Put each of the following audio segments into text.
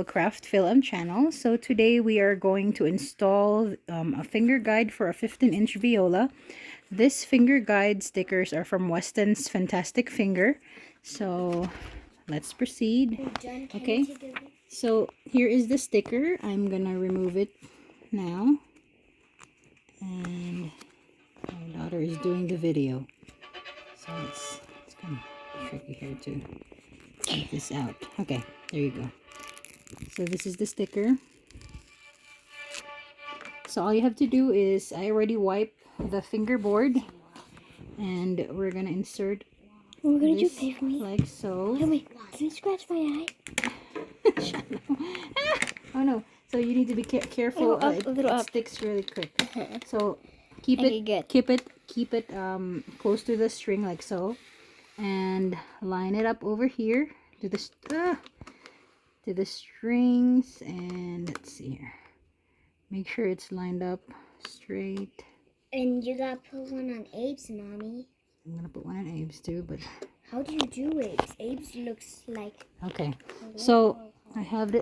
Craft Film channel. So today we are going to install a finger guide for a 15-inch viola. This finger guide stickers are from Weston's Fantastic Finger. So let's proceed. Okay, so here is the sticker. I'm gonna remove it now, and my daughter is doing the video, so it's kind of tricky here to get this out. Okay, there you go. So this is the sticker. So all you have to do is, I already wiped the fingerboard, and we're gonna insert this like so. Can you scratch my eye? Oh no! So you need to be careful. It sticks really quick. So keep it close to the string like so, and line it up over here to the strings, and let's see here. Make sure it's lined up straight. And you gotta put one on Abe's, Mommy. I'm gonna put one on Abe's too, but how do you do Abe's? Abe's looks like. Okay, so I have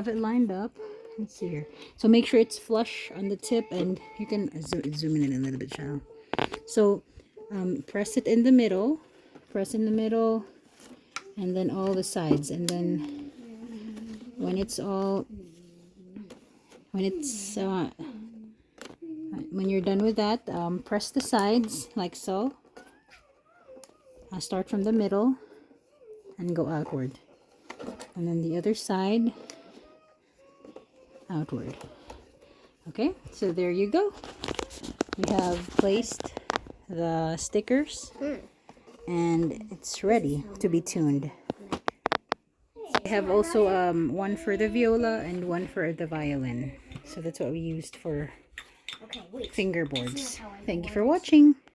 it lined up. Let's see here. So make sure it's flush on the tip, and you can zoom in a little bit, child. So press it in the middle. Press in the middle, and then all the sides, and then when you're done with that, press the sides like so. Start from the middle and go outward, and then the other side outward. Okay, so there you go. We have placed the stickers, and it's ready to be tuned. I have also one for the viola and one for the violin. So that's what we used for fingerboards. Thank you for watching.